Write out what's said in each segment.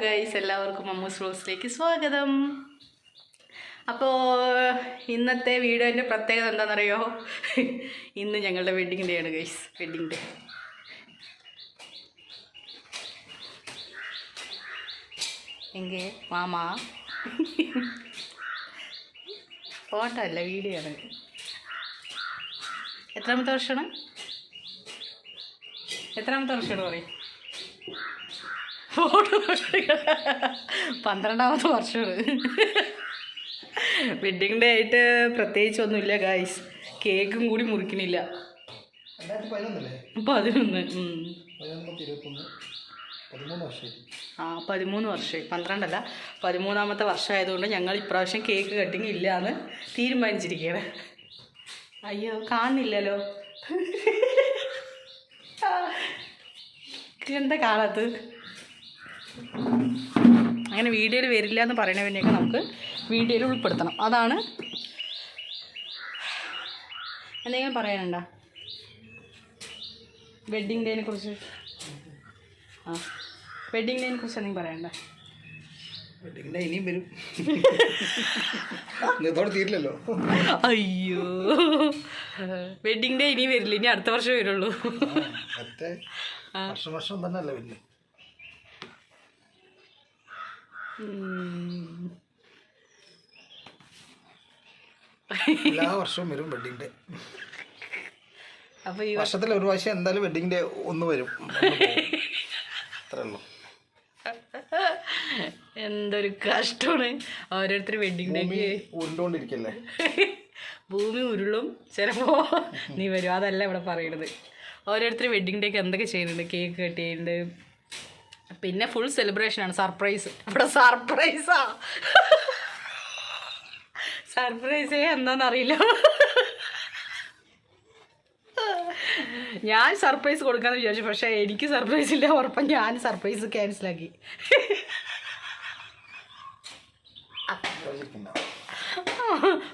Guys, എല്ലാവർക്കും അമ്മൂസ് വ്ലോഗ്സിലേക്ക് സ്വാഗതം. അപ്പോൾ ഇന്നത്തെ വീഡിയോൻ്റെ പ്രത്യേകത എന്താണെന്നറിയോ? ഇന്ന് ഞങ്ങളുടെ വെഡ്ഡിങ് ഡേ ആണ് ഗൈസ്. വെഡ്ഡിങ് ഡേ എങ്കിൽ മാമാ ഫോട്ടോ അല്ല, വീഡിയോ ആണ്. എത്രാമത്തെ വർഷമാണ് പറയും? 12ാമത്തെ വർഷമാണ്. വെഡ്ഡിങ് ഡേ ആയിട്ട് പ്രത്യേകിച്ചൊന്നുമില്ല ഗൈസ്. കേക്കും കൂടി മുറിക്കണില്ല. 11 13 വർഷമായി. 12 അല്ല, 13ാമത്തെ വർഷമായതുകൊണ്ട് ഞങ്ങൾ ഇപ്രാവശ്യം കേക്ക് കട്ടിങ് ഇല്ല എന്ന് തീരുമാനിച്ചിരിക്കുകയാണ്. അയ്യോ, കാണുന്നില്ലല്ലോ. എന്താ കാണാത്തത്? അങ്ങനെ വീഡിയോയിൽ വരില്ല എന്ന് പറയണതിനെയൊക്കെ നമുക്ക് വീഡിയോയിൽ ഉൾപ്പെടുത്തണം. അതാണ്. എന്തെങ്കിലും പറയാനുണ്ടോ വെഡ്ഡിങ് ഡേനെ കുറിച്ച്? വെഡ്ഡിങ് ഡേനെ കുറിച്ച് എന്തെങ്കിലും പറയാനുണ്ടോ? വെഡ്ഡിങ് ഡേ ഇനിയും വരും. ഇതോടെ തീരില്ലല്ലോ. അയ്യോ, വെഡ്ഡിങ് ഡേ ഇനിയും വരില്ല, ഇനി അടുത്ത വർഷം വരുള്ളൂ. വർഷം തന്നെ അല്ല വരില്ല. എല്ലാ വർഷവും വരും വെഡ്ഡിങ് ഡേ. അപ്പോൾ ഈ വർഷത്തിൽ ഒരു പ്രാവശ്യം എന്തായാലും വെഡ്ഡിങ് ഡേ ഒന്ന് വരും. അത്രേ ഉള്ളൂ. എന്തൊരു കഷ്ടമാണ്. ഓരോരുത്തർ വെഡ്ഡിങ് ഡേക്ക് ഉരുണ്ടോണ്ടിരിക്കല്ലേ. ഭൂമി ഉരുളും ചിലപ്പോൾ നീ വരും. അതല്ല ഇവിടെ പറയണത്. ഓരോരുത്തർ വെഡ്ഡിങ് ഡേക്ക് എന്തൊക്കെ ചെയ്യുന്നുണ്ട്. കേക്ക് കട്ട് ചെയ്യുന്നുണ്ട്, പിന്നെ ഫുൾ സെലിബ്രേഷനാണ്. സർപ്രൈസ്. ഇവിടെ സർപ്രൈസാ. സർപ്രൈസേ എന്താണെന്നറിയില്ല. ഞാൻ സർപ്രൈസ് കൊടുക്കാമെന്ന് വിചാരിച്ചു, പക്ഷേ എനിക്ക് സർപ്രൈസ് ഇല്ല. ഉറപ്പം ഞാൻ സർപ്രൈസ് ക്യാൻസലാക്കി.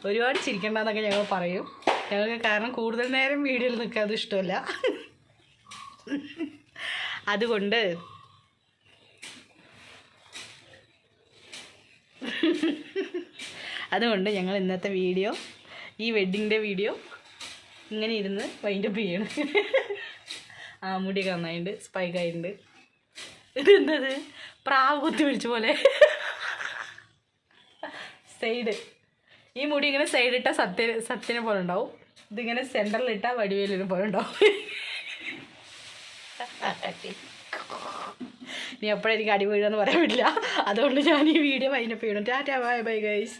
ഒരുപാട് ചിരിക്കണ്ടെന്നൊക്കെ ഞങ്ങൾ പറയും. ഞങ്ങൾക്ക് കാരണം കൂടുതൽ നേരം വീഡിയോയിൽ നിൽക്കാൻ അത് ഇഷ്ടമല്ല. അതുകൊണ്ട് ഞങ്ങൾ ഇന്നത്തെ വീഡിയോ, ഈ വെഡ്ഡിങ് ഡേ വീഡിയോ ഇങ്ങനെ ഇരുന്ന് വൈൻഡപ്പ് ചെയ്യണം. മുടിയൊക്കെ നന്നായിട്ടുണ്ട്, സ്പൈക്കായിട്ടുണ്ട്. ഇതെന്തത് പ്രാവ് കുത്തി പിടിച്ച പോലെ സൈഡ്. ഈ മുടി ഇങ്ങനെ സൈഡിട്ടാൽ സത്യനെ പോലെ ഉണ്ടാവും. ഇതിങ്ങനെ സെൻറ്ററിലിട്ടാൽ വടിവേലിനെ പോലെ ഉണ്ടാവും. നീ എപ്പോഴെനിക്ക് അടി വീഴുമെന്ന് പറയാൻ പറ്റില്ല. അതുകൊണ്ട് ഞാൻ ഈ വീഡിയോ വൈൻഡപ്പ് ചെയ്യണം. Tata, bye bye guys.